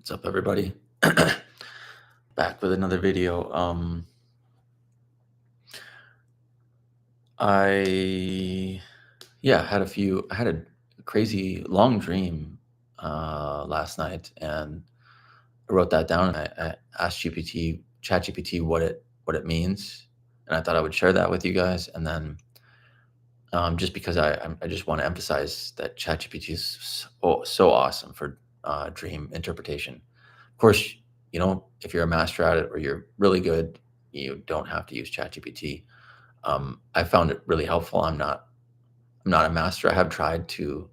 What's up, everybody? Back with another video. I I had a crazy long dream last night, and I wrote that down. And I asked ChatGPT, what it means, and I thought I would share that with you guys. And then just because I just want to emphasize that ChatGPT is so awesome for dream interpretation. Of course, if you're a master at it or you're really good, you don't have to use ChatGPT. I found it really helpful. I'm not a master. I have tried to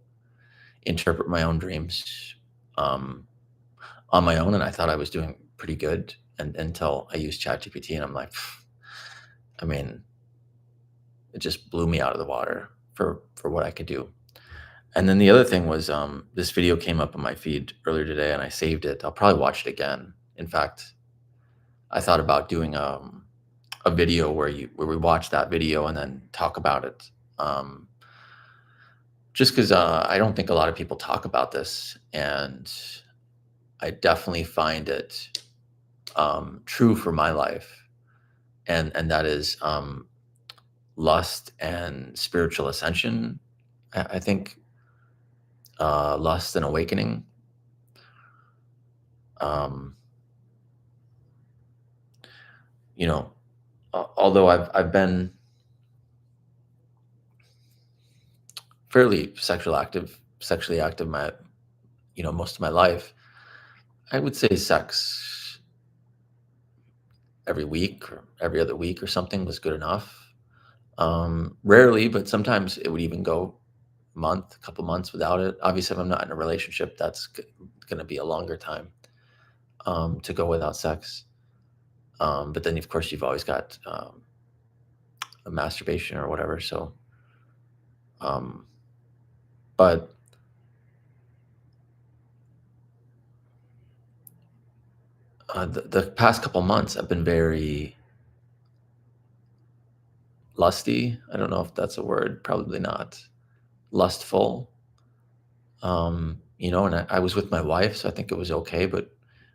interpret my own dreams um, on my own, and I thought I was doing pretty good, and until I used ChatGPT, and I'm like, I mean, it just blew me out of the water for what I could do. And then the other thing was, this video came up on my feed earlier today, and I saved it. I'll probably watch it again. In fact, I thought about doing a video where we watch that video and then talk about it. Um, just because I don't think a lot of people talk about this, and I definitely find it true for my life, and that is lust and spiritual ascension. I think lust and awakening. Um, you know, although I've been fairly sexually active my most of my life, I would say sex every week or every other week or something was good enough. Rarely, but sometimes it would even go a couple months without it. Obviously, if I'm not in a relationship, that's going to be a longer time to go without sex. But then, of course, you've always got a masturbation or whatever. So, um, but the past couple months, I've been very lusty. I don't know if that's a word. Probably not. Lustful. And I was with my wife, so I think it was okay, but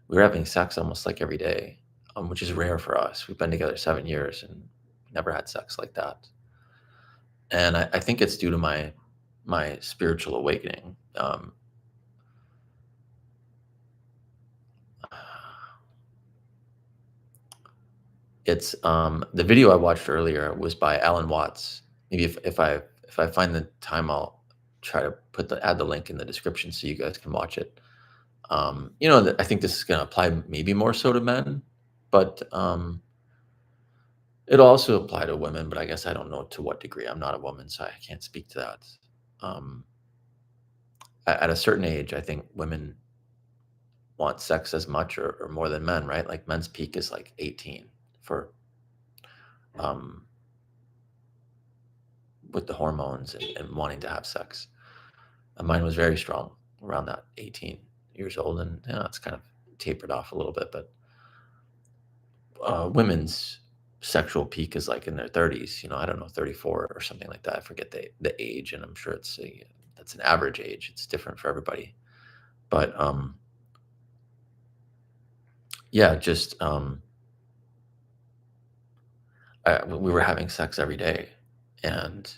we were having sex almost like every day, which is rare for us. We've been together 7 years and never had sex like that. And I think it's due to my spiritual awakening. It's the video I watched earlier was by Alan Watts. Maybe if I find the time, I'll try to add the link in the description so you guys can watch it. I think this is going to apply maybe more so to men, but it'll also apply to women. But I guess I don't know to what degree. I'm not a woman, so I can't speak to that. Um, at a certain age, I think women want sex as much or more than men, right? Like men's peak is like 18 for um, with the hormones and wanting to have sex. And mine was very strong around that 18 years old, and it's kind of tapered off a little bit, but women's sexual peak is like in their 30s. I don't know, 34 or something like that. I forget the age, and I'm sure that's an average age. It's different for everybody, but yeah, just we were having sex every day, and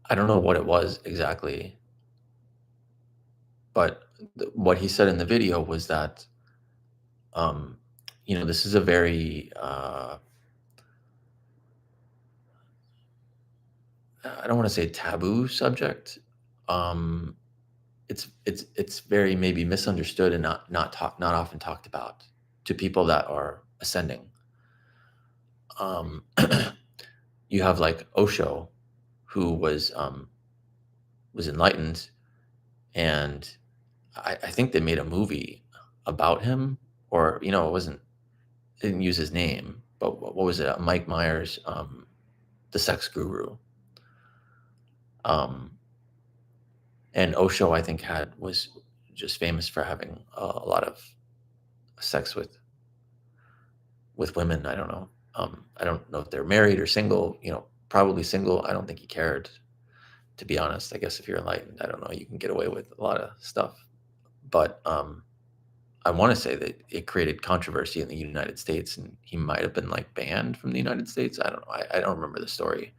I don't know what it was exactly, but what he said in the video was that um, this is a very I don't want to say taboo subject. Um, it's very maybe misunderstood and not often talked about to people that are ascending. Um, you have like Osho, who was enlightened, and I think they made a movie about him, or it wasn't they didn't use his name, but what was it? Mike Myers, the sex guru. Um, and Osho, I think, was just famous for having a lot of sex with women. I don't know. I don't know if they're married or single. Probably single. I don't think he cared. to be honest. I guess if you're enlightened, I don't know, you can get away with a lot of stuff. But I want to say that it created controversy in the United States, and he might have been like banned from the United States. I don't know. I don't remember the story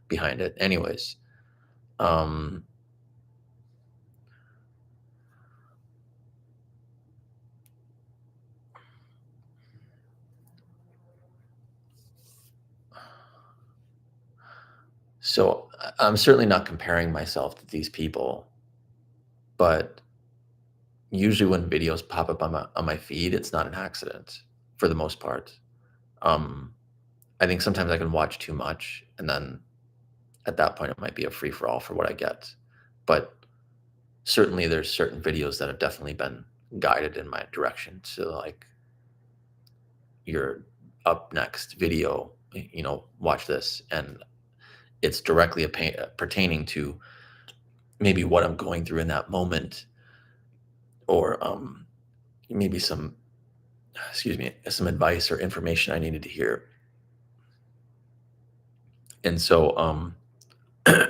behind it. Anyways, um, so I'm certainly not comparing myself to these people, but usually when videos pop up on my feed, it's not an accident for the most part. Um, I think sometimes I can watch too much, and then at that point, it might be a free for all for what I get. But certainly, there's certain videos that have definitely been guided in my direction to like your up next video, watch this, and it's directly pertaining to maybe what I'm going through in that moment, or maybe some advice or information I needed to hear. And so it,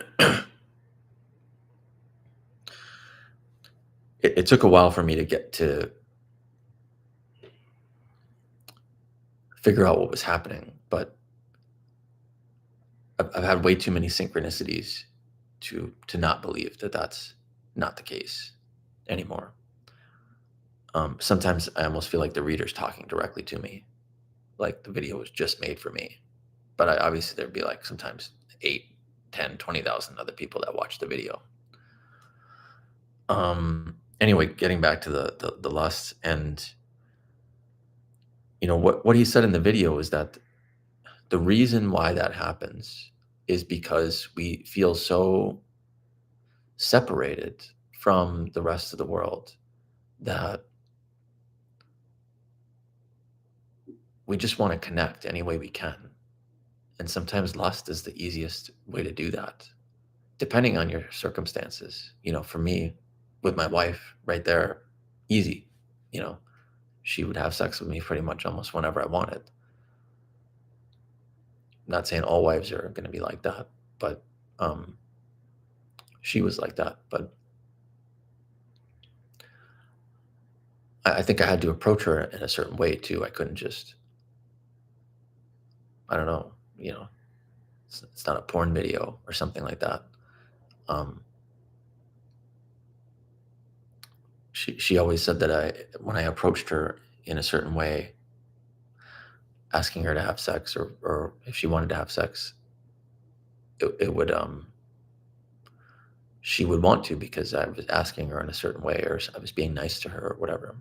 it took a while for me to get to figure out what was happening, but I've had way too many synchronicities to not believe that that's not the case anymore. Sometimes I almost feel like the reader's talking directly to me, like the video was just made for me. But obviously there'd be like sometimes 8, 10, 20,000 other people that watch the video. Anyway, getting back to the lust, and what he said in the video is that the reason why that happens is because we feel so separated from the rest of the world that we just want to connect any way we can. And sometimes lust is the easiest way to do that, depending on your circumstances. For me, with my wife right there, easy. You know, she would have sex with me pretty much almost whenever I wanted. Not saying all wives are going to be like that, but she was like that. But I think I had to approach her in a certain way too. I couldn't just, I don't know, it's not a porn video or something like that. Um, she always said that when I approached her in a certain way, asking her to have sex, or if she wanted to have sex, it would she would want to, because I was asking her in a certain way, or I was being nice to her or whatever.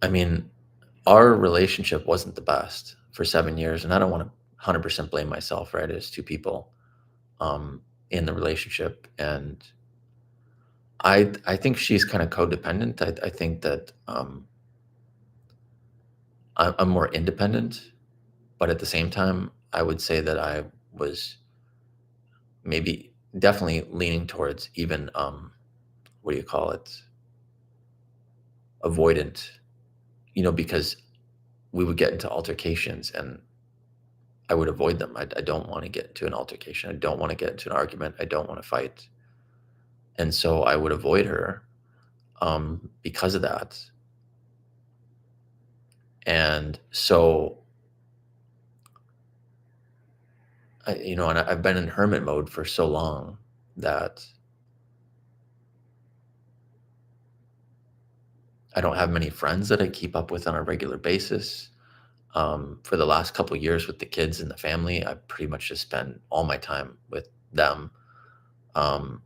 I mean, our relationship wasn't the best for 7 years, and I don't want to 100% blame myself, right? As two people in the relationship, and I think she's kind of codependent. I think that I'm more independent, but at the same time, I would say that I was maybe definitely leaning towards even what do you call it, avoidant, because we would get into altercations, and I would avoid them. I don't want to get into an altercation. I don't want to get into an argument. I don't want to fight. And so I would avoid her because of that. And so, and I've been in hermit mode for so long that I don't have many friends that I keep up with on a regular basis. For the last couple of years with the kids and the family, I pretty much just spend all my time with them. Um,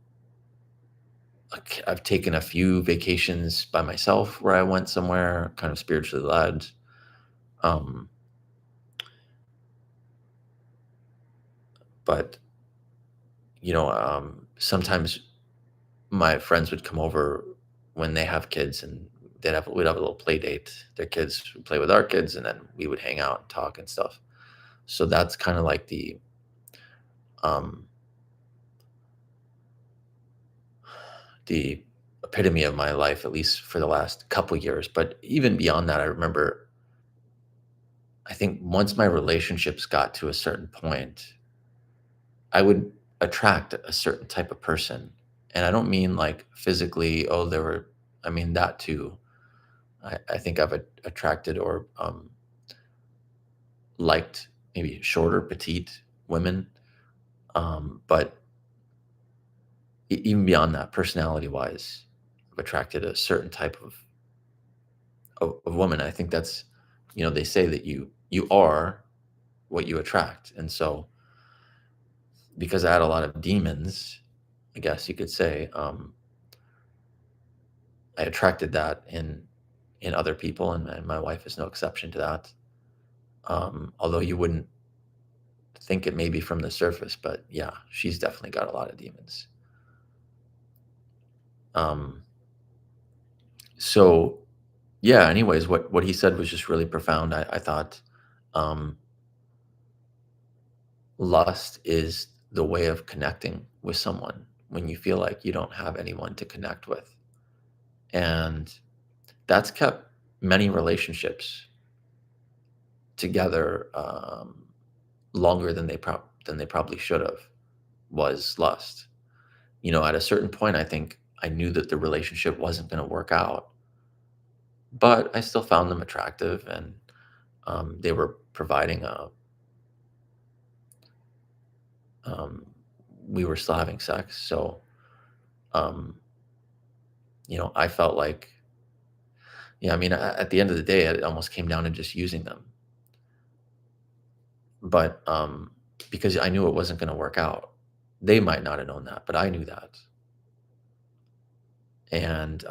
I've taken a few vacations by myself where I went somewhere kind of spiritually led. Um, but sometimes my friends would come over when they have kids, and we'd have a little play date. Their kids would play with our kids, and then we would hang out and talk and stuff. So that's kind of like um, the epitome of my life, at least for the last couple years. But even beyond that, I remember, I think once my relationships got to a certain point, I would attract a certain type of person, and I don't mean like physically. Oh, there were. I mean that too. I think I've attracted or liked maybe shorter, petite women, but even beyond that, personality wise, I've attracted a certain type of woman. I think that's, they say that you are what you attract, and so because I had a lot of demons, I guess you could say, I attracted that in other people, and my wife is no exception to that. Although you wouldn't think it maybe from the surface, but yeah, she's definitely got a lot of demons. Um, so yeah. Anyways, what he said was just really profound. I thought um, lust is the way of connecting with someone when you feel like you don't have anyone to connect with, and that's kept many relationships together longer than they probably should have. Was lust. At a certain point, I think I knew that the relationship wasn't going to work out, but I still found them attractive, and they were providing a. Um, we were still having sex, so um, I felt like, yeah. I mean, at the end of the day, it almost came down to just using them, but because I knew it wasn't going to work out. They might not have known that, but I knew that, and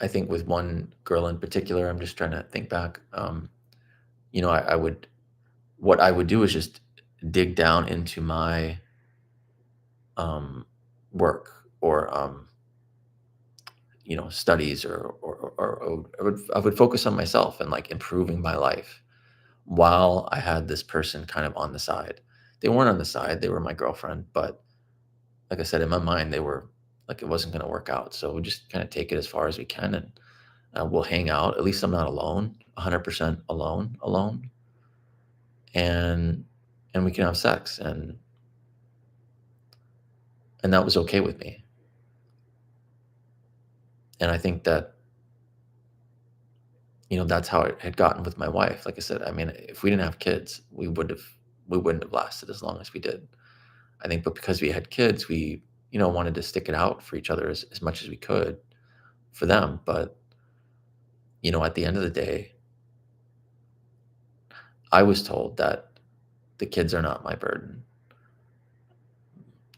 I think with one girl in particular, I'm just trying to think back. I would what I would do is just dig down into my um, work or studies or I would focus on myself and like improving my life while I had this person kind of on the side. They weren't on the side; they were my girlfriend. But like I said, in my mind, they were like it wasn't going to work out. So we just kind of take it as far as we can, and we'll hang out. At least I'm not alone, 100% alone, and we can have sex, and that was okay with me. And I think that that's how it had gotten with my wife. Like I said, I mean, if we didn't have kids, we wouldn't have lasted as long as we did. I think, but because we had kids, we wanted to stick it out for each other as much as we could for them. But at the end of the day, I was told that the kids are not my burden.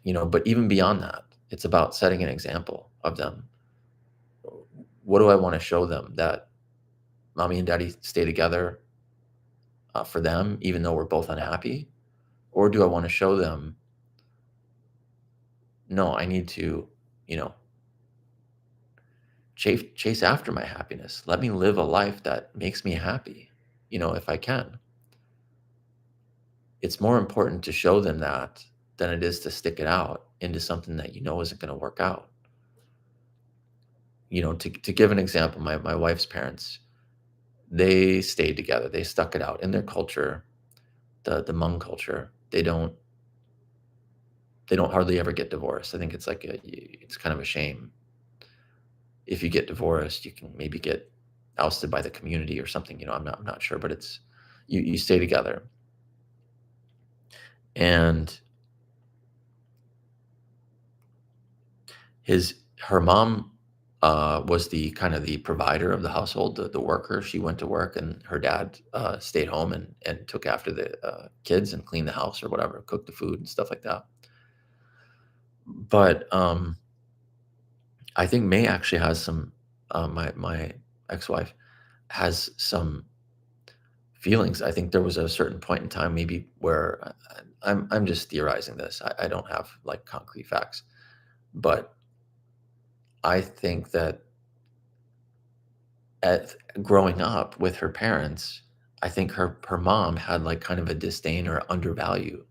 But even beyond that, it's about setting an example of them. What do I want to show them? That mommy and daddy stay together for them, even though we're both unhappy? Or do I want to show them, no, I need to, you know, chase after my happiness. Let me live a life that makes me happy, if I can. It's more important to show them that than it is to stick it out into something that isn't going to work out. To give an example, my wife's parents, they stayed together. They stuck it out in their culture, the Hmong culture. They don't hardly ever get divorced. I think it's kind of a shame. If you get divorced, you can maybe get ousted by the community or something. I'm not sure, but it's you stay together. And her mom was the kind of the provider of the household, the worker. She went to work, and her dad stayed home and took after the kids and cleaned the house or whatever, cooked the food and stuff like that. But I think May actually has some. My ex-wife has some feelings. I think there was a certain point in time, maybe where I'm just theorizing this. I don't have like concrete facts, but I think that at growing up with her parents, I think her mom had like kind of a disdain or undervalued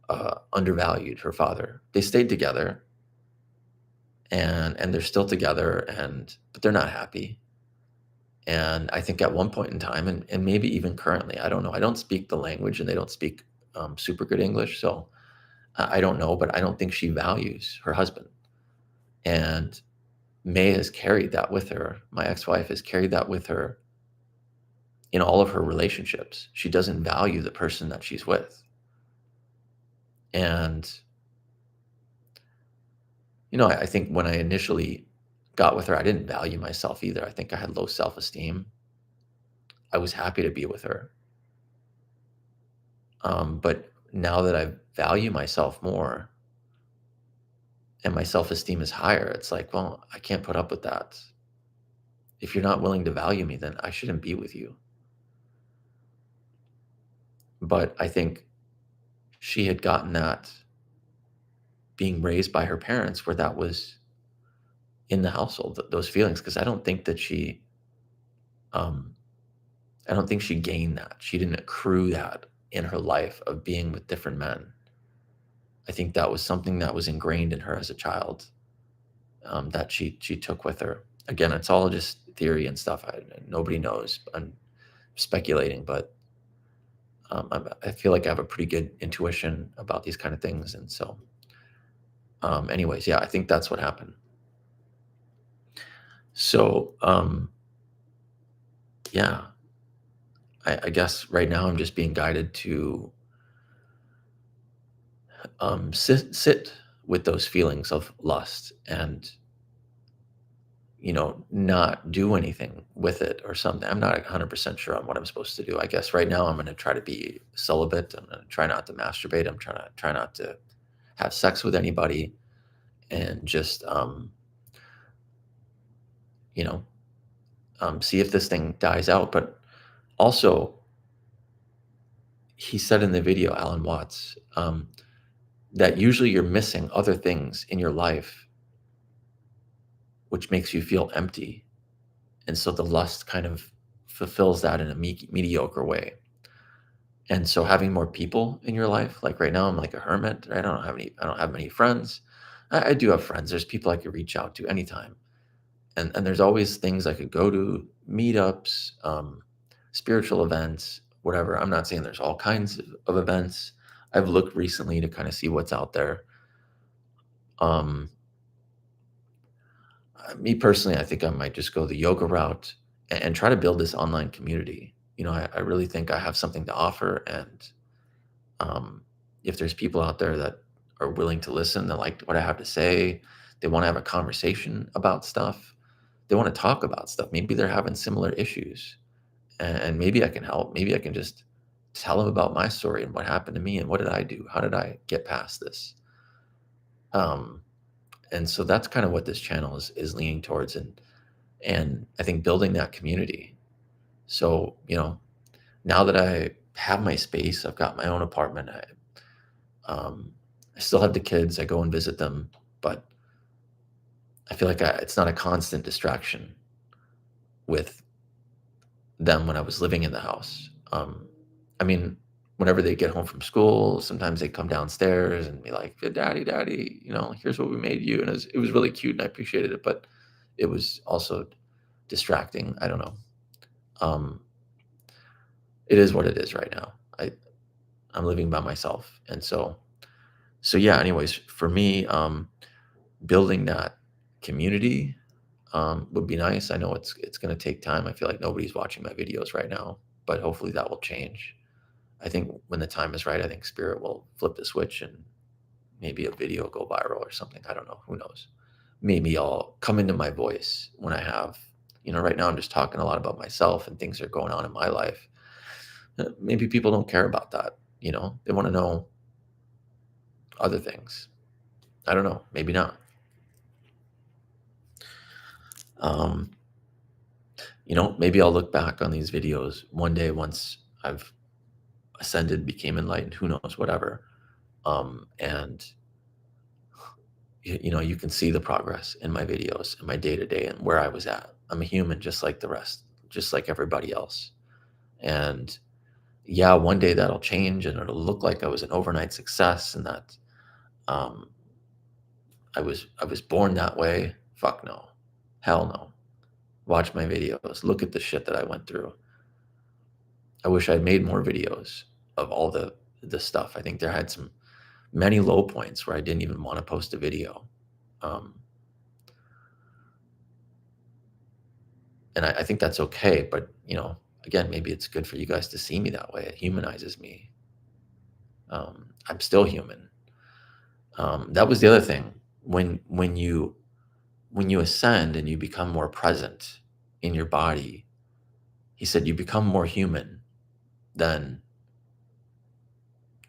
her father. They stayed together, and they're still together, but they're not happy. And I think at one point in time, and maybe even currently, I don't know. I don't speak the language, and they don't speak super good English, so I don't know. But I don't think she values her husband. And May has carried that with her. My ex-wife has carried that with her in all of her relationships. She doesn't value the person that she's with. And, I think when I initially got with her, I didn't value myself either. I think I had low self-esteem. I was happy to be with her. But now that I value myself more and my self-esteem is higher, it's like, well, I can't put up with that. If you're not willing to value me, then I shouldn't be with you. But I think she had gotten that being raised by her parents where that was in the household, those feelings, because um, I don't think she gained that. She didn't accrue that in her life of being with different men. I think that was something that was ingrained in her as a child, that she took with her. Again, it's all just theory and stuff. Nobody knows. I'm speculating, but I feel like I have a pretty good intuition about these kind of things. And so, anyways, yeah, I think that's what happened. So, yeah, I guess right now I'm just being guided to sit with those feelings of lust and not do anything with it or something. I'm not 100% sure on what I'm supposed to do. I guess right now I'm going to try to be celibate. I'm going to try not to masturbate. I'm trying to try not to have sex with anybody, and just you know see if this thing dies out. But also, he said in the video, Alan Watts, that usually you're missing other things in your life which makes you feel empty. And so the lust kind of fulfills that in a mediocre way. And so having more people in your life, like right now, I'm like a hermit. I don't have many friends. I do have friends. There's people I could reach out to anytime. And there's always things I could go to, meetups, spiritual events, whatever. I'm not saying there's all kinds of events. I've looked recently to kind of see what's out there. Um, Me personally, I think I might just go the yoga route and try to build this online community. I really think I have something to offer, and if there's people out there that are willing to listen, that like what I have to say, they want to have a conversation about stuff, they want to talk about stuff. Maybe they're having similar issues, and maybe I can help. Maybe I can just tell them about my story and what happened to me and what did I do? How did I get past this? Um, and so that's kind of what this channel is leaning towards, and I think building that community. So, now that I have my space, I've got my own apartment. I still have the kids. I go and visit them, but I feel like it's not a constant distraction with them when I was living in the house. I mean, whenever they get home from school, sometimes they come downstairs and be like, "Daddy, Daddy, here's what we made you," and it was really cute, and I appreciated it, but it was also distracting. I don't know. Um, it is what it is right now. I'm living by myself, and so yeah. Anyways, for me, building that community would be nice. I know it's going to take time. I feel like nobody's watching my videos right now, but hopefully that will change. I think when the time is right, I think Spirit will flip the switch and maybe a video go viral or something. I don't know. Who knows? Maybe I'll come into my voice when I have, right now I'm just talking a lot about myself and things that are going on in my life. Maybe people don't care about that. They want to know other things. I don't know. Maybe not. Um, maybe I'll look back on these videos one day once I've ascended, became enlightened, who knows, whatever. And you can see the progress in my videos in my day to day and where I was at. I'm a human just like the rest, just like everybody else. And yeah, one day that'll change and it'll look like I was an overnight success, and that um, I was born that way. Fuck no. Hell no. Watch my videos. Look at the shit that I went through. I wish I'd made more videos of all the stuff. I think there had some many low points where I didn't even want to post a video. Um, and I think that's okay, but again, maybe it's good for you guys to see me that way. It humanizes me. I'm still human. That was the other thing. When you ascend and you become more present in your body, he said you become more human than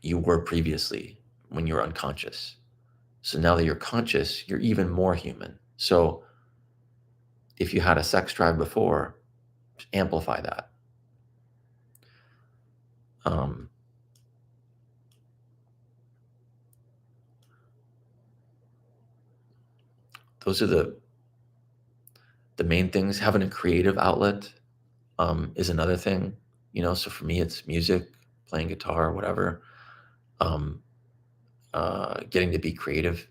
you were previously when you were unconscious. So now that you're conscious, you're even more human. So if you had a sex drive before, amplify that. Um, those are the main things. Having a creative outlet is another thing. So for me, it's music, playing guitar, whatever. Um, getting to be creative.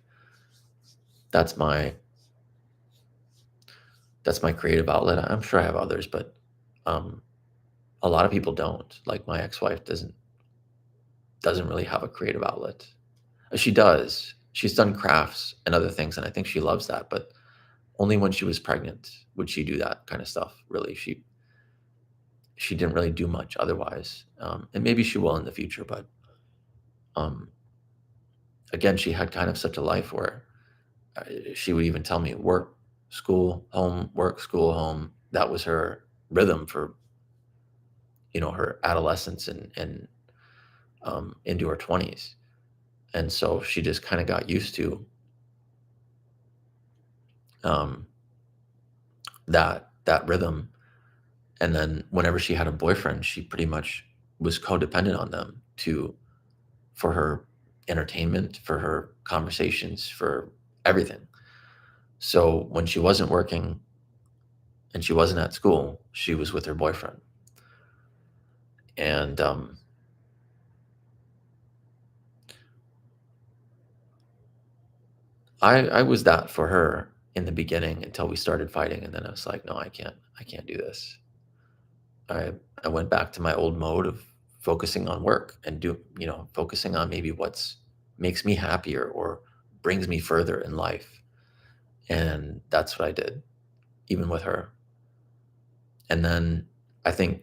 That's my creative outlet. I'm sure I have others, but um, a lot of people don't. Like my ex-wife doesn't really have a creative outlet. She does. She's done crafts and other things, and I think she loves that. But only when she was pregnant would she do that kind of stuff. Really, she didn't really do much otherwise, and maybe she will in the future. But um, again, she had kind of such a life where she would even tell me work, school, home, work, school, home. That was her rhythm for her adolescence and into her 20s. And so she just kind of got used to um, that rhythm. And then whenever she had a boyfriend, she pretty much was codependent on them for her entertainment, for her conversations, for everything. So when she wasn't working and she wasn't at school, she was with her boyfriend. And I was that for her in the beginning until we started fighting, and then I was like, no, I can't do this. I went back to my old mode of focusing on work and focusing on maybe what's makes me happier or brings me further in life. And that's what I did, even with her. And then I think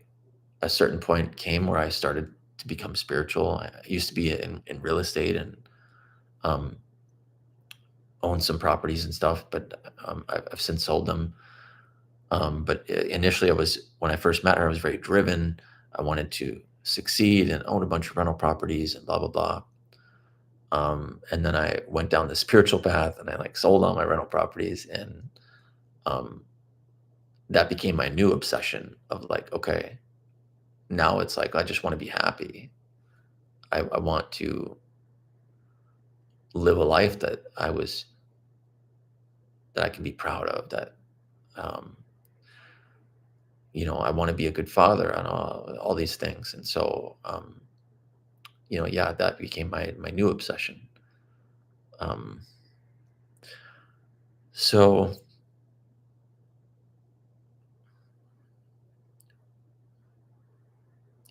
a certain point came where I started to become spiritual. I used to be in real estate and um, own some properties and stuff, but I've since sold them. But initially, when I first met her, I was very driven. I wanted to succeed and own a bunch of rental properties and blah blah blah. And then I went down the spiritual path and I like sold all my rental properties, and um, that became my new obsession of like, okay, now it's like I just want to be happy. I want to live a life that I can be proud of. That um, I want to be a good father and all these things. And so yeah, that became my new obsession. Um, so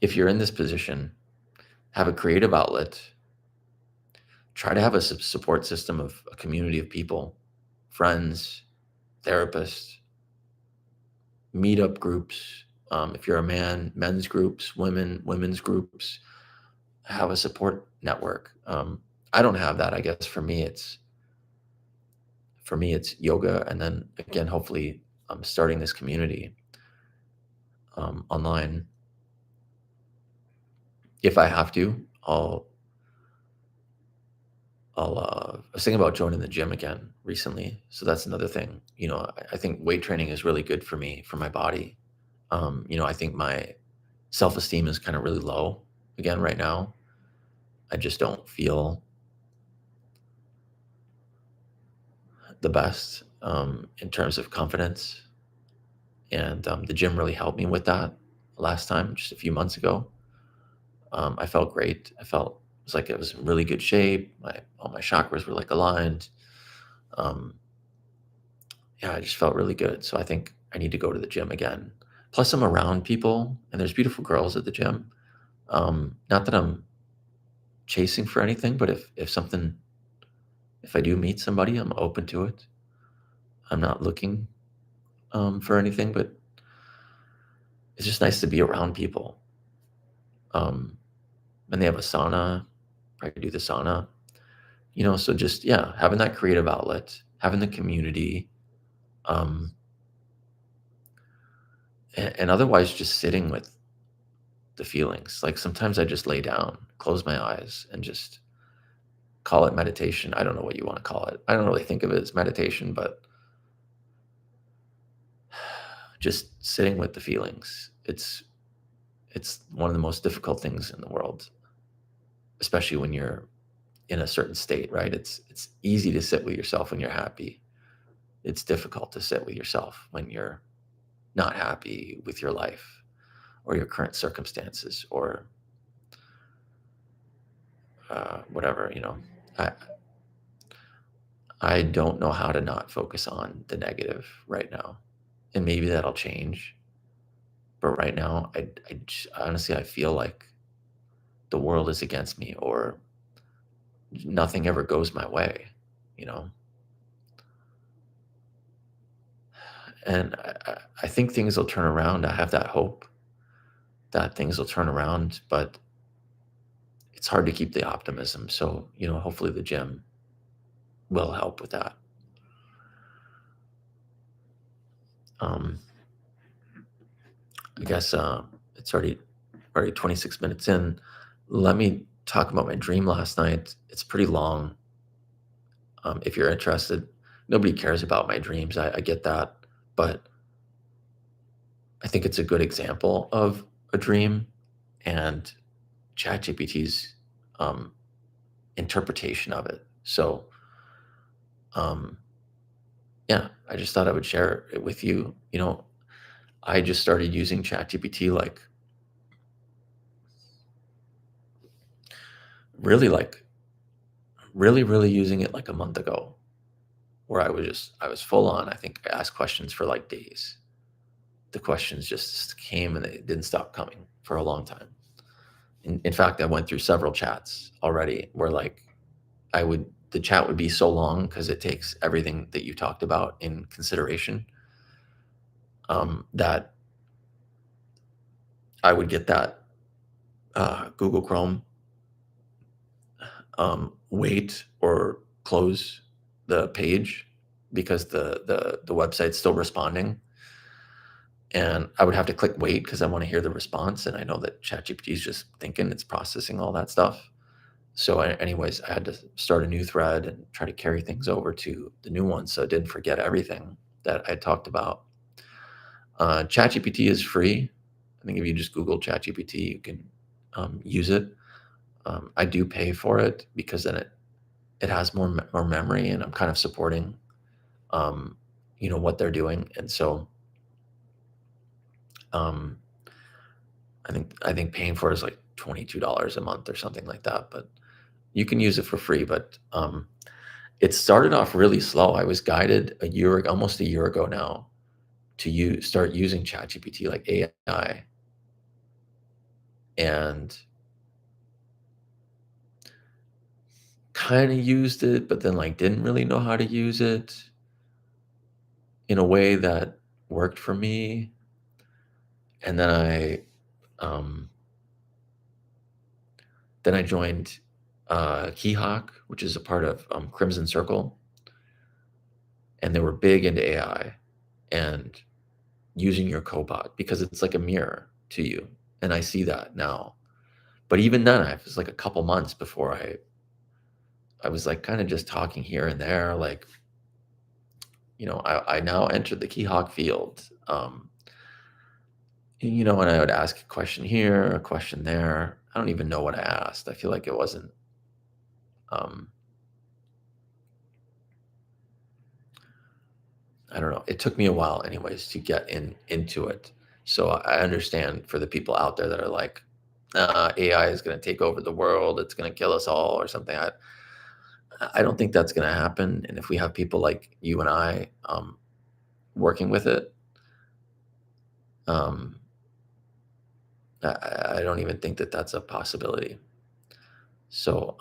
if you're in this position, have a creative outlet. Try to have a support system of a community of people, friends, therapists, meetup groups. If you're a man, men's groups, women's groups. Have a support network. I don't have that. I guess for me it's yoga, and then again, hopefully, I'm starting this community online. If I have to, I was thinking about joining the gym again recently, so that's another thing. I think weight training is really good for me, for my body. I think my self-esteem is kind of really low again right now. I just don't feel the best in terms of confidence, and the gym really helped me with that last time, just a few months ago. I felt great. It was like I was in really good shape. All my chakras were like aligned. Um, yeah, I just felt really good. So I think I need to go to the gym again. Plus, I'm around people, and there's beautiful girls at the gym. Not that I'm chasing for anything, but if I do meet somebody, I'm open to it. I'm not looking for anything, but it's just nice to be around people. Um, and they have a sauna. I could do the sauna. So just yeah, having that creative outlet, having the community, um, and otherwise just sitting with the feelings. Like sometimes I just lay down, close my eyes, and just call it meditation. I don't know what you want to call it. I don't really think of it as meditation, but just sitting with the feelings. It's one of the most difficult things in the world, especially when you're in a certain state, right? It's easy to sit with yourself when you're happy. It's difficult to sit with yourself when you're not happy with your life or your current circumstances or whatever. I I don't know how to not focus on the negative right now, and maybe that'll change. But right now, honestly, I feel like the world is against me, or nothing ever goes my way, you know. And I think things will turn around. I have that hope that things will turn around, but it's hard to keep the optimism. So, hopefully the gym will help with that. Um, I guess it's already 26 minutes in. Let me talk about my dream last night. It's pretty long. If you're interested, nobody cares about my dreams. I get that, but I think it's a good example of a dream and ChatGPT's um, interpretation of it. So, um, yeah, I just thought I would share it with you. I just started using ChatGPT really like really, really using it like a month ago, where I was full on. I think I asked questions for like days. The questions just came and they didn't stop coming for a long time. In fact, I went through several chats already where like the chat would be so long because it takes everything that you talked about in consideration, that I would get that Google Chrome wait or close the page because the website's still responding, and I would have to click wait because I want to hear the response, and I know that ChatGPT is just thinking, it's processing all that stuff. So, anyways, I had to start a new thread and try to carry things over to the new one so I didn't forget everything that I talked about. ChatGPT is free. I think if you just Google ChatGPT, you can use it. I do pay for it because then it has more memory, and I'm kind of supporting, what they're doing, and so um, I think paying for it is like $22 a month or something like that. But you can use it for free. But it started off really slow. I was guided almost a year ago now, to start using ChatGPT like AI, and kind of used it, but then like didn't really know how to use it in a way that worked for me. And um, then I joined Keyhawk, which is a part of Crimson Circle, and they were big into AI and using your cobot because it's like a mirror to you. And I see that now. But even then, it was like a couple months before I was like kind of just talking here and there. Like, I now entered the Keyhawk field. And I would ask a question here, a question there. I don't even know what I asked. I feel like it wasn't, um, I don't know. It took me a while, anyways, to get into it. So I understand for the people out there that are like, AI is going to take over the world. It's going to kill us all or something. I don't think that's gonna happen, and if we have people like you and I, working with it, um, I don't even think that that's a possibility. So,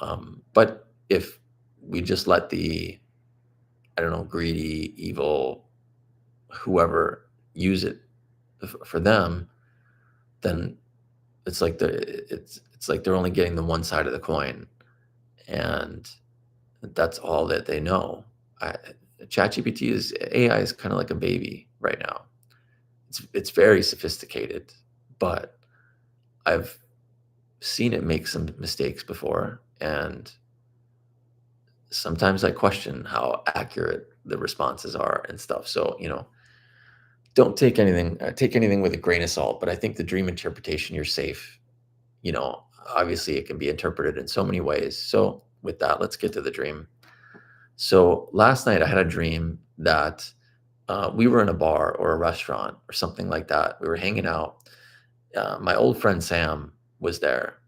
but if we just let the, I don't know, greedy, evil, whoever use it for them, then it's like it's like they're only getting the one side of the coin, and that's all that they know. I, ChatGPT is AI is kind of like a baby right now. It's very sophisticated, but I've seen it make some mistakes before, and sometimes I question how accurate the responses are and stuff. So, don't take anything with a grain of salt, but I think the dream interpretation, you're safe. You know, Obviously it can be interpreted in so many ways. So, with that, let's get to the dream. So, last night I had a dream that we were in a bar or a restaurant or something like that. We were hanging out. My old friend Sam was there,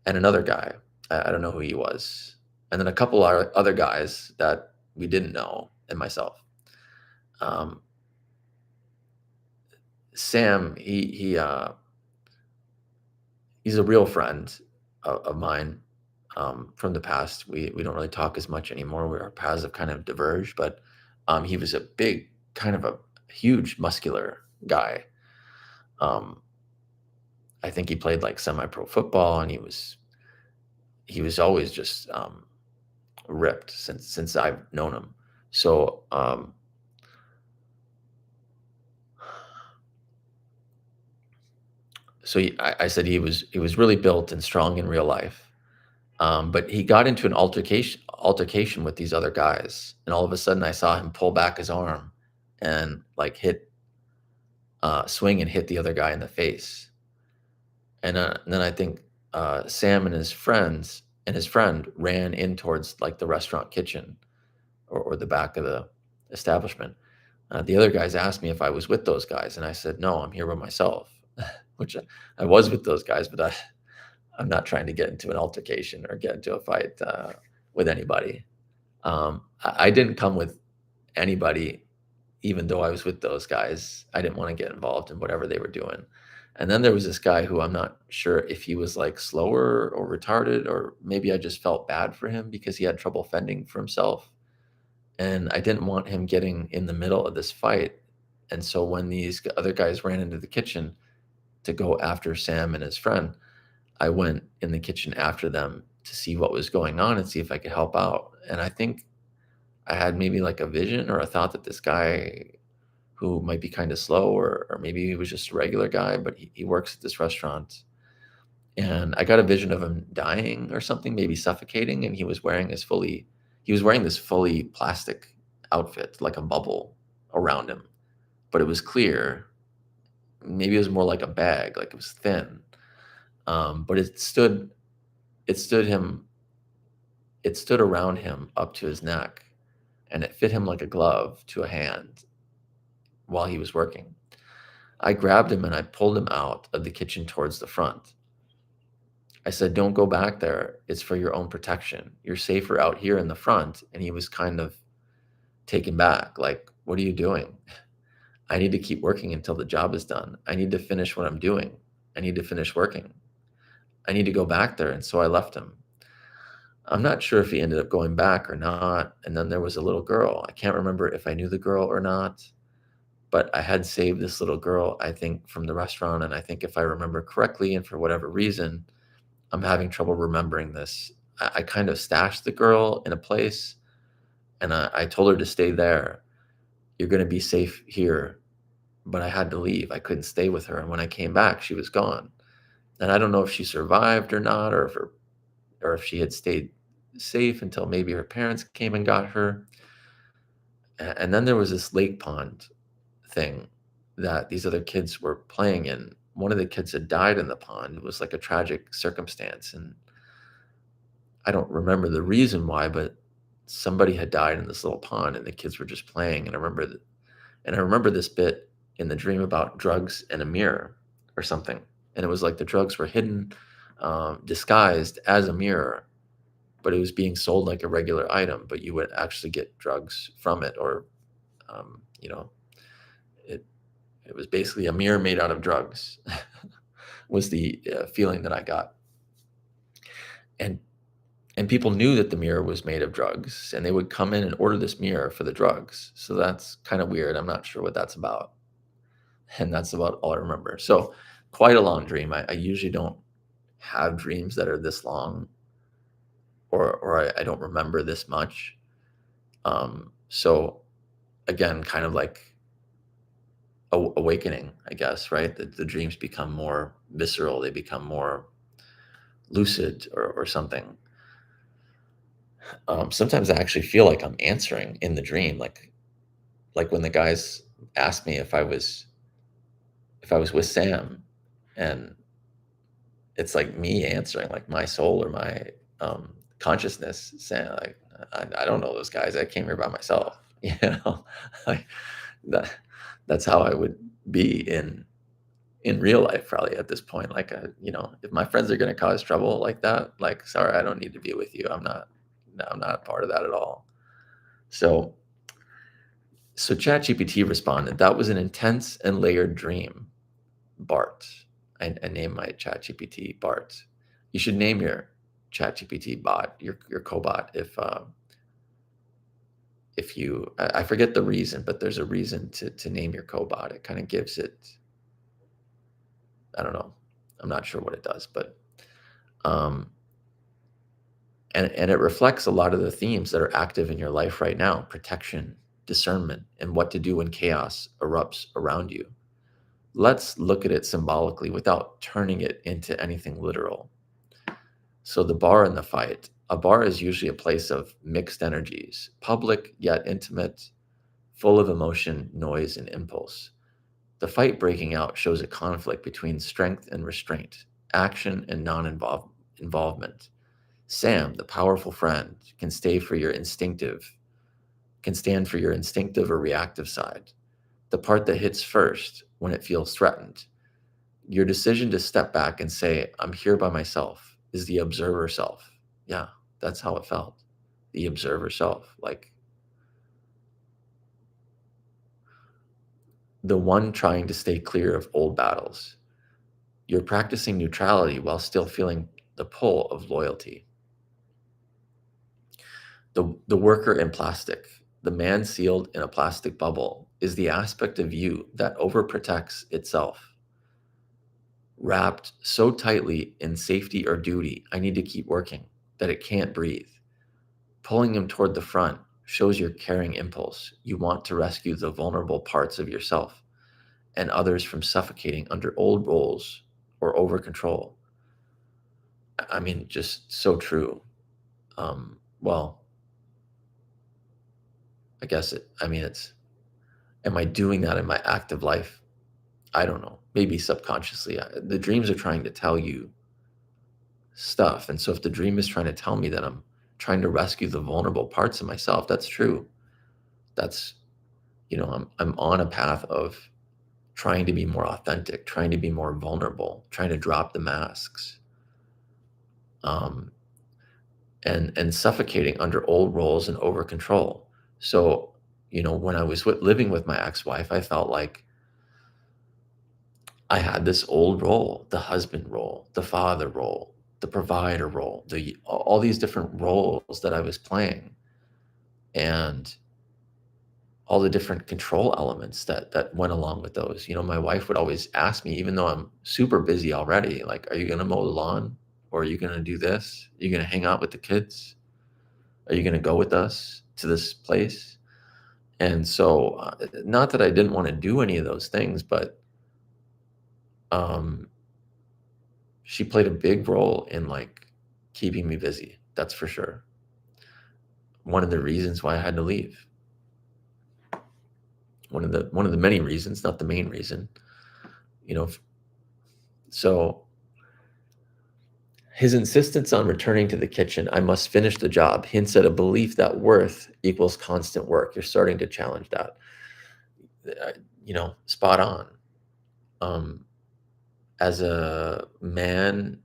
and another guy. I don't know who he was, and then a couple other guys that we didn't know, and myself. Um, Sam, he's a real friend of mine from the past. We don't really talk as much anymore. Our paths have kind of diverged, but he was a big, kind of a huge, muscular guy. Um, I think he played like semi-pro football, and he was always just ripped since I've known him. So I said he was really built and strong in real life. But he got into an altercation with these other guys, and all of a sudden I saw him pull back his arm and like swing and hit the other guy in the face. And then I think Sam and his friend ran in towards like the restaurant kitchen, or the back of the establishment. The other guys asked me if I was with those guys, and I said no, I'm here by myself, which I was with those guys, but I'm not trying to get into an altercation or get into a fight with anybody. I didn't come with anybody, even though I was with those guys. I didn't want to get involved in whatever they were doing. And then there was this guy who I'm not sure if he was like slower or retarded, or maybe I just felt bad for him because he had trouble fending for himself. And I didn't want him getting in the middle of this fight. And so when these other guys ran into the kitchen to go after Sam and his friend, I went in the kitchen after them to see what was going on and see if I could help out. And I think I had maybe like a vision or a thought that this guy who might be kind of slow, or maybe he was just a regular guy, but he works at this restaurant. And I got a vision of him dying or something, maybe suffocating. And he was wearing this fully plastic outfit, like a bubble around him, but it was clear. Maybe it was more like a bag, like it was thin. But it stood it stood around him up to his neck, and it fit him like a glove to a hand while he was working. I grabbed him and I pulled him out of the kitchen towards the front. I said, "Don't go back there. It's for your own protection. You're safer out here in the front." And he was kind of taken back, like, "What are you doing?" I need to keep working until the job is done. I need to finish what I'm doing. I need to finish working. I need to go back there. And so I left him. I'm not sure if he ended up going back or not. And then there was a little girl. I can't remember if I knew the girl or not, but I had saved this little girl, I think, from the restaurant. And I think if I remember correctly, and for whatever reason, I'm having trouble remembering this, I kind of stashed the girl in a place, and I told her to stay there. You're going to be safe here. But I had to leave. I couldn't stay with her. And when I came back, she was gone. And I don't know if she survived or not, or if she had stayed safe until maybe her parents came and got her. And then there was this lake pond thing that these other kids were playing in. One of the kids had died in the pond. It was like a tragic circumstance, and I don't remember the reason why, but somebody had died in this little pond, and the kids were just playing. And I remember this bit in the dream about drugs and a mirror or something. And it was like the drugs were hidden, disguised as a mirror. but it was being sold like a regular item, but you would actually get drugs from it, or you know, it it was basically a mirror made out of drugs. Was the feeling that I got, and people knew that the mirror was made of drugs, and they would come in and order this mirror for the drugs. So that's kind of weird. I'm not sure what that's about, and that's about all I remember. So quite a long dream. I usually don't have dreams that are this long, or I don't remember this much. So again, kind of like awakening, I guess, right? The dreams become more visceral, they become more lucid, or something. Sometimes I actually feel like I'm answering in the dream, like when the guys asked me if I was with Sam, and it's like me answering, like my soul or my consciousness saying, like, I don't know those guys. I came here by myself. Like that. That's how I would be in real life, probably at this point. Like, if my friends are going to cause trouble like that, like, sorry, I don't need to be with you. I'm not. No, I'm not a part of that at all. So ChatGPT responded, that was an intense and layered dream, Bart. I named my ChatGPT Bart. You should name your ChatGPT bot, your cobot, if you, I forget the reason, but there's a reason to name your cobot. It kind of gives it, I don't know, I'm not sure what it does, but um, and it reflects a lot of the themes that are active in your life right now: protection, discernment, and what to do when chaos erupts around you. Let's look at it symbolically without turning it into anything literal. So the bar in the fight, a bar is usually a place of mixed energies, public yet intimate, full of emotion, noise, and impulse. The fight breaking out shows a conflict between strength and restraint, action and non-involvement. Sam, the powerful friend, can stand for your instinctive or reactive side, the part that hits first when it feels threatened. Your decision to step back and say, I'm here by myself, is the observer self. Yeah, that's how it felt. The observer self, like the one trying to stay clear of old battles. You're practicing neutrality while still feeling the pull of loyalty. The worker in plastic, the man sealed in a plastic bubble, is the aspect of you that overprotects itself. Wrapped so tightly in safety or duty, I need to keep working, that it can't breathe. Pulling him toward the front shows your caring impulse. You want to rescue the vulnerable parts of yourself and others from suffocating under old roles or over control. I mean, just so true. Well, I guess it's, am I doing that in my active life? I don't know. Maybe subconsciously. The dreams are trying to tell you stuff. And so if the dream is trying to tell me that I'm trying to rescue the vulnerable parts of myself, that's true. That's, I'm on a path of trying to be more authentic, trying to be more vulnerable, trying to drop the masks, um, and suffocating under old roles and over control. So, when I was living with my ex-wife, I felt like I had this old role, the husband role, the father role, the provider role, all these different roles that I was playing, and all the different control elements that went along with those. My wife would always ask me, even though I'm super busy already, like, are you going to mow the lawn, or are you going to do this? Are you going to hang out with the kids? Are you going to go with us to this place? And so, not that I didn't want to do any of those things, but um, she played a big role in, like, keeping me busy. That's for sure. One of the reasons why I had to leave. One of the many reasons, not the main reason. You know, so his insistence on returning to the kitchen, I must finish the job, hints at a belief that worth equals constant work. You're starting to challenge that. Spot on. Um, as a man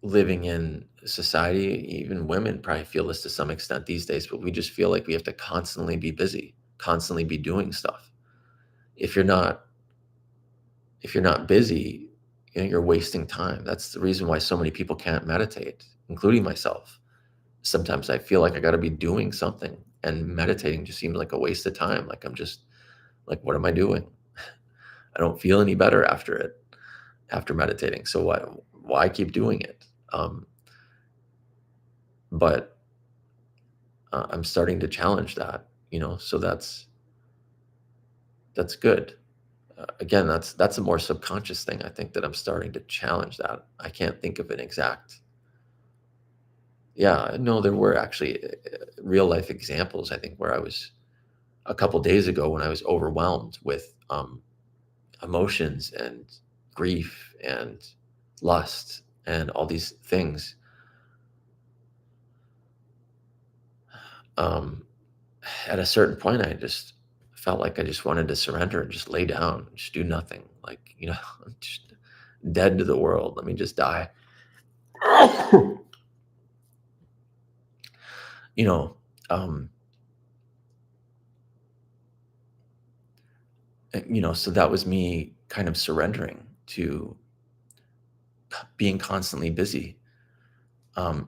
living in society, even women probably feel this to some extent these days, but we just feel like we have to constantly be busy, constantly be doing stuff. If you're not if you're not busy, you're wasting time. That's the reason why so many people can't meditate, including myself. Sometimes I feel like I got to be doing something, and meditating just seems like a waste of time. Like I'm just like, what am I doing? I don't feel any better after it, after meditating. So why keep doing it? But I'm starting to challenge that, so that's good. Again, that's a more subconscious thing. I think that I'm starting to challenge that. I can't think of an exact. Yeah, no, there were actually real life examples. I think where I was a couple days ago when I was overwhelmed with emotions and grief and lust and all these things. Um, at a certain point, I just felt like I just wanted to surrender and just lay down, just do nothing. Like, I'm just dead to the world. Let me just die. you know, um, so that was me kind of surrendering to being constantly busy.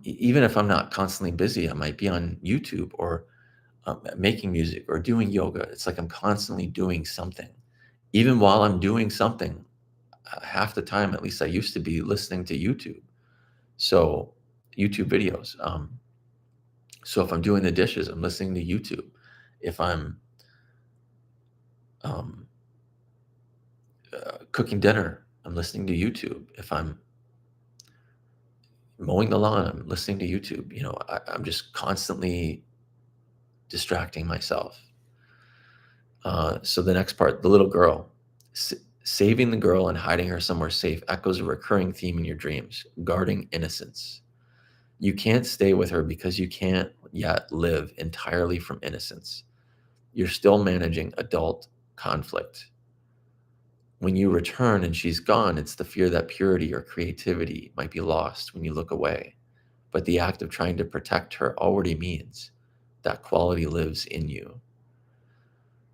Even if I'm not constantly busy, I might be on YouTube or making music or doing yoga. It's like I'm constantly doing something. Even while I'm doing something, half the time, at least I used to be listening to YouTube. So YouTube videos. So if I'm doing the dishes, I'm listening to YouTube. If I'm um, cooking dinner, I'm listening to YouTube. If I'm mowing the lawn, I'm listening to YouTube. I'm just constantly distracting myself. So the next part, the little girl, saving the girl and hiding her somewhere safe echoes a recurring theme in your dreams, guarding innocence. You can't stay with her because you can't yet live entirely from innocence. You're still managing adult conflict. When you return and she's gone, it's the fear that purity or creativity might be lost when you look away. But the act of trying to protect her already means that quality lives in you.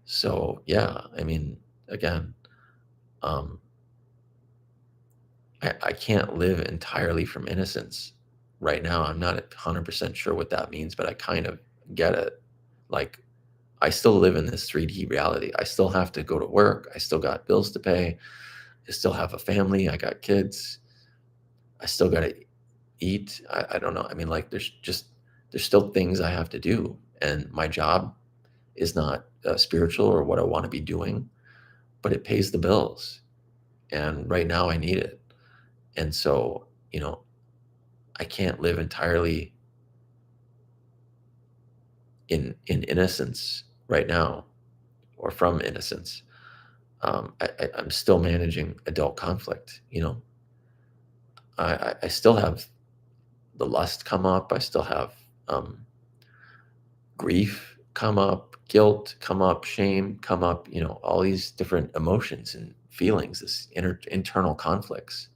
So, yeah, I mean, again, um, I can't live entirely from innocence right now. I'm not 100% sure what that means, but I kind of get it. Like, I still live in this 3D reality. I still have to go to work. I still got bills to pay. I still have a family. I got kids. I still got to eat. I don't know. I mean, like, there's still things I have to do. And my job is not spiritual or what I want to be doing, but it pays the bills. And right now I need it. And so, I can't live entirely in innocence right now or from innocence. I'm still managing adult conflict. I still have the lust come up. I still have um, grief come up, guilt come up, shame come up. All these different emotions and feelings, this internal conflicts.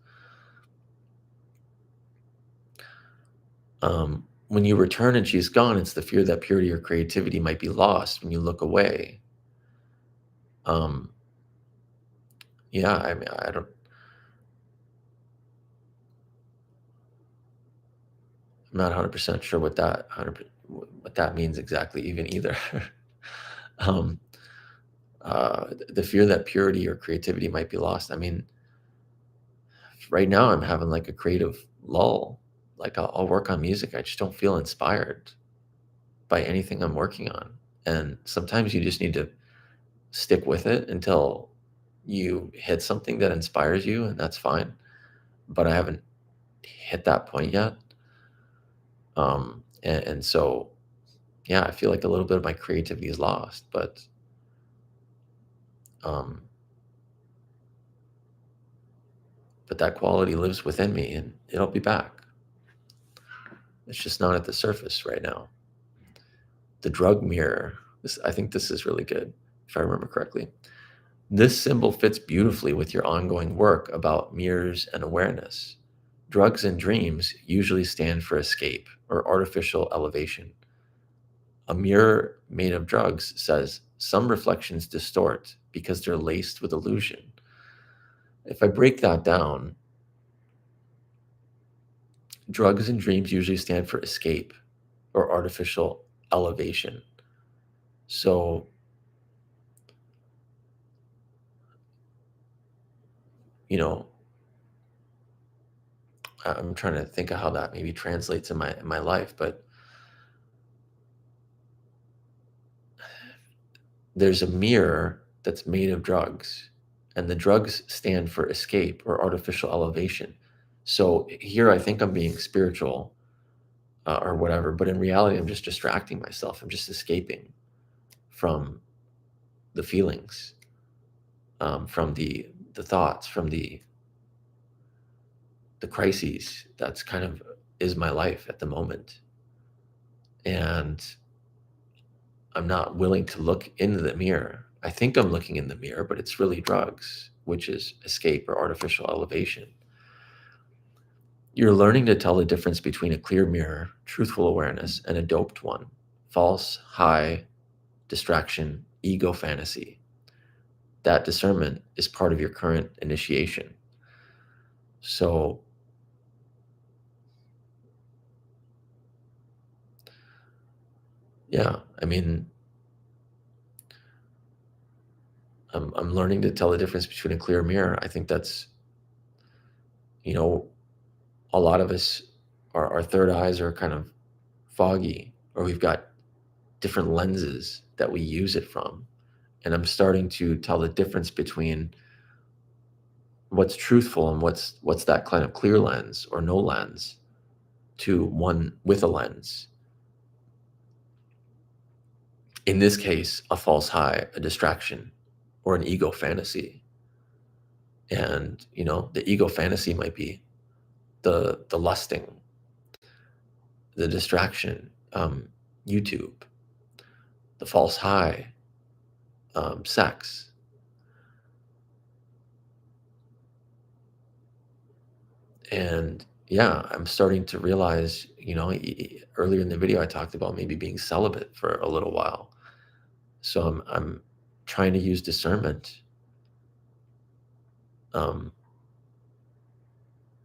When you return and she's gone, it's the fear that purity or creativity might be lost when you look away. Um, yeah, I mean, I'm not 100% sure what that means exactly, even either. um, the fear that purity or creativity might be lost. I mean, right now I'm having like a creative lull. Like I'll work on music. I just don't feel inspired by anything I'm working on. And sometimes you just need to stick with it until you hit something that inspires you, and that's fine. But I haven't hit that point yet. And so, yeah, I feel like a little bit of my creativity is lost, um, but that quality lives within me and it'll be back. It's just not at the surface right now. The drug mirror, I think this is really good, if I remember correctly. This symbol fits beautifully with your ongoing work about mirrors and awareness. drugs and dreams usually stand for escape or artificial elevation. A mirror made of drugs says some reflections distort because they're laced with illusion. If I break that down, drugs and dreams usually stand for escape or artificial elevation. So, you know, I'm trying to think of how that maybe translates in my life, but there's a mirror that's made of drugs, and the drugs stand for escape or artificial elevation. So here I think I'm being spiritual, or whatever, but in reality, I'm just distracting myself. I'm just escaping from the feelings, from the thoughts, from the crises. That's kind of is my life at the moment, and I'm not willing to look into the mirror. I think I'm looking in the mirror, but it's really drugs, which is escape or artificial elevation. You're learning to tell the difference between a clear mirror, truthful awareness, and a doped one, false, high, distraction, ego fantasy. That discernment is part of your current initiation. So, yeah, I mean, I'm learning to tell the difference between a clear mirror. I think that's, you know, a lot of us, our third eyes are kind of foggy, or we've got different lenses that we use it from. And I'm starting to tell the difference between what's truthful and what's that kind of clear lens or no lens to one with a lens. In this case, a false high, a distraction, or an ego fantasy. And the ego fantasy might be the lusting, the distraction, YouTube, the false high, sex. And yeah, I'm starting to realize, earlier in the video I talked about maybe being celibate for a little while. So I'm trying to use discernment. Um,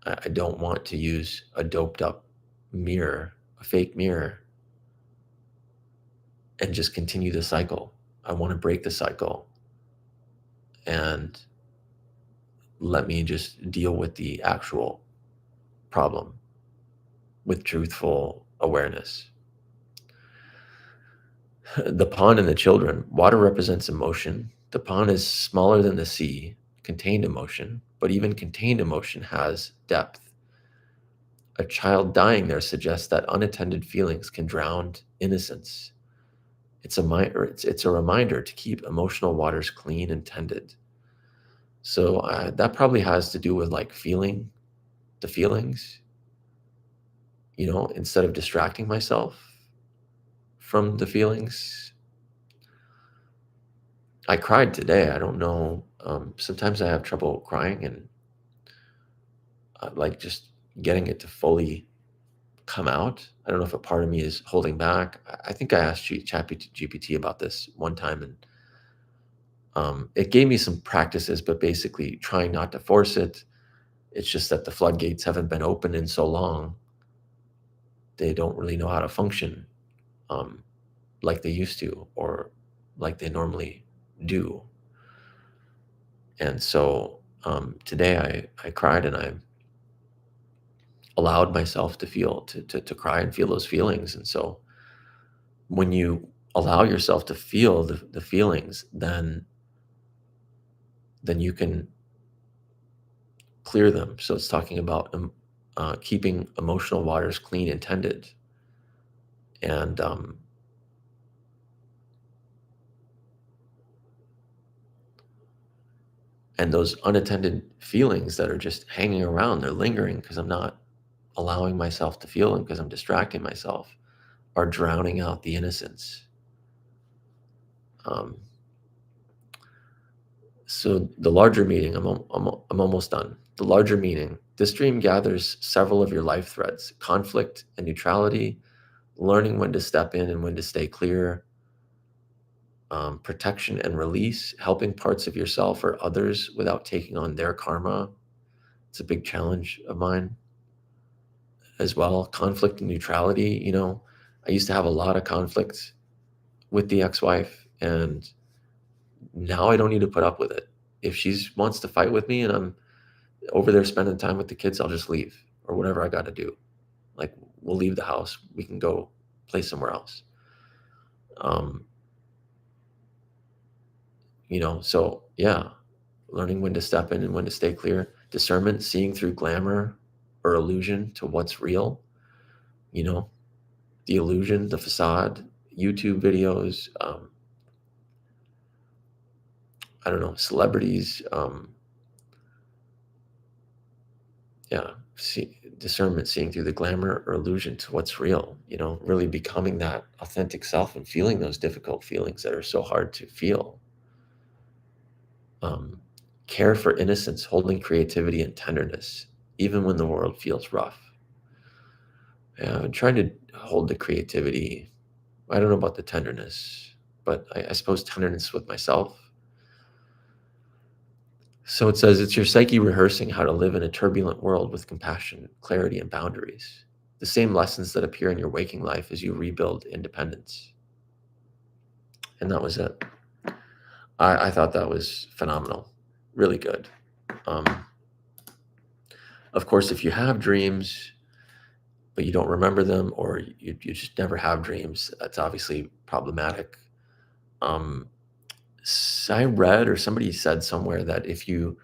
I don't want to use a doped up mirror, a fake mirror, and just continue the cycle. I want to break the cycle and let me just deal with the actual problem with truthful awareness. The pond and the children. Water represents emotion. The pond is smaller than the sea, contained emotion, but even contained emotion has depth. A child dying there suggests that unattended feelings can drown innocence. It's a reminder to keep emotional waters clean and tended. So that probably has to do with like feeling the feelings, instead of distracting myself from the feelings. I cried today. I don't know. Sometimes I have trouble crying and like just getting it to fully come out. I don't know if a part of me is holding back. I think I asked ChatGPT about this one time, and it gave me some practices, but basically trying not to force it. It's just that the floodgates haven't been open in so long. They don't really know how to function um, like they used to, or like they normally do. And so today I cried, and I allowed myself to feel, to cry and feel those feelings. And so when you allow yourself to feel the feelings, then you can clear them. So it's talking about keeping emotional waters clean and tended. And those unattended feelings that are just hanging around, they're lingering because I'm not allowing myself to feel them, because I'm distracting myself, are drowning out the innocence. Um, So the larger meaning, I'm almost done. The larger meaning, this dream gathers several of your life threads: conflict and neutrality, learning when to step in and when to stay clear, protection and release, helping parts of yourself or others without taking on their karma. It's a big challenge of mine as well. Conflict and neutrality. I used to have a lot of conflict with the ex-wife, and now I don't need to put up with it. If she wants to fight with me and I'm over there spending time with the kids, I'll just leave or whatever I got to do. Like, we'll leave the house. We can go play somewhere else. Um, so yeah, learning when to step in and when to stay clear. Discernment, seeing through glamour or illusion to what's real. You know, the illusion, the facade, YouTube videos, I don't know, celebrities, yeah, discernment, seeing through the glamour or illusion to what's real, really becoming that authentic self and feeling those difficult feelings that are so hard to feel. Um, Care for innocence, holding creativity and tenderness, even when the world feels rough. Yeah, I'm trying to hold the creativity. I don't know about the tenderness, but I suppose tenderness with myself. So it says it's your psyche rehearsing how to live in a turbulent world with compassion, clarity, and boundaries. The same lessons that appear in your waking life as you rebuild independence. And that was it. I thought that was phenomenal. Really good. Um, of course, if you have dreams, but you don't remember them, or you just never have dreams, that's obviously problematic. Um, I read, or somebody said somewhere, that if you're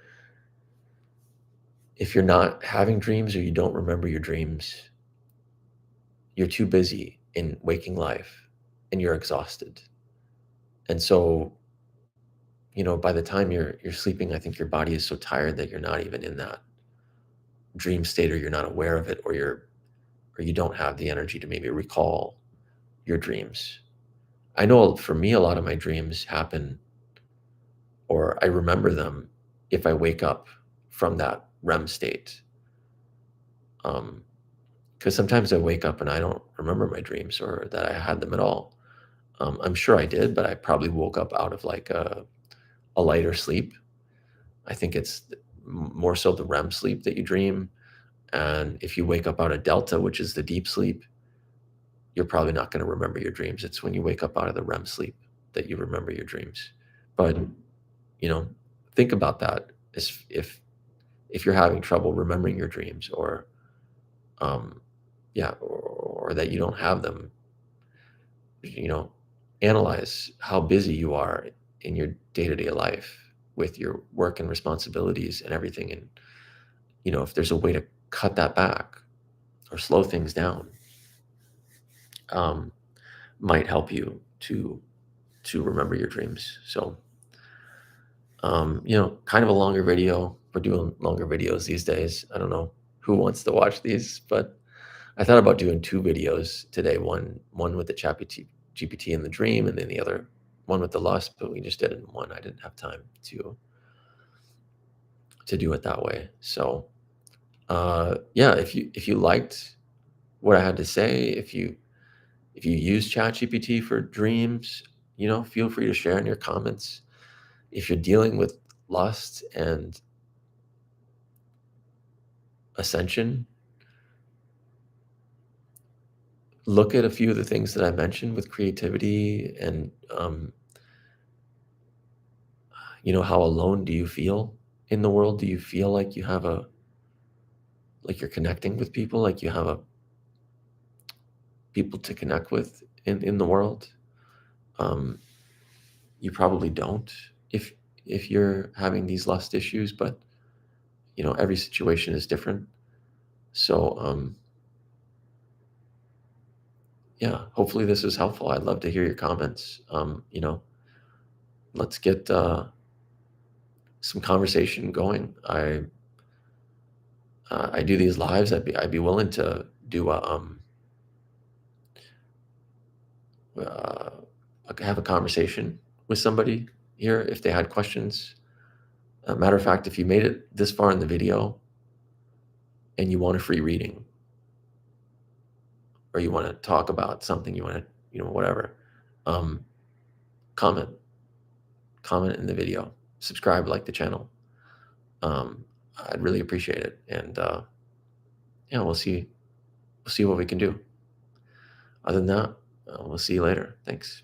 not having dreams or you don't remember your dreams, you're too busy in waking life and you're exhausted. And so, by the time you're sleeping, I think your body is so tired that you're not even in that dream state, or you're not aware of it, or you don't have the energy to maybe recall your dreams. I know for me, a lot of my dreams happen, or I remember them, if I wake up from that REM state. Because sometimes I wake up and I don't remember my dreams or that I had them at all. I'm sure I did, but I probably woke up out of like a lighter sleep. I think it's more so the REM sleep that you dream. And if you wake up out of delta, which is the deep sleep, you're probably not going to remember your dreams. It's when you wake up out of the REM sleep that you remember your dreams. But you know, think about that. If you're having trouble remembering your dreams, or yeah, or that you don't have them, you know, analyze how busy you are in your day-to-day life with your work and responsibilities and everything. And, if there's a way to cut that back or slow things down, um, might help you to remember your dreams. So, kind of a longer video. We're doing longer videos these days. I don't know who wants to watch these, but I thought about doing two videos today. One with the GPT and the dream, and then the other one with the lust. But we just did it in one. I didn't have time to do it that way. So yeah, if you liked what I had to say, if you use ChatGPT for dreams, feel free to share in your comments. If you're dealing with lust and ascension, look at a few of the things that I mentioned with creativity and how alone do you feel in the world? Do you feel like you're connecting with people, like you have a people to connect with in the world? Um, you probably don't if you're having these lust issues, but every situation is different. So yeah, hopefully this is helpful. I'd love to hear your comments. Let's get some conversation going. I do these lives. I'd be willing to do uh, have a conversation with somebody here if they had questions. Matter of fact, if you made it this far in the video and you want a free reading, or you want to talk about something, you want to, whatever, um, comment, comment in the video, subscribe, like the channel. I'd really appreciate it. And yeah, we'll see what we can do. Other than that, we'll see you later. Thanks.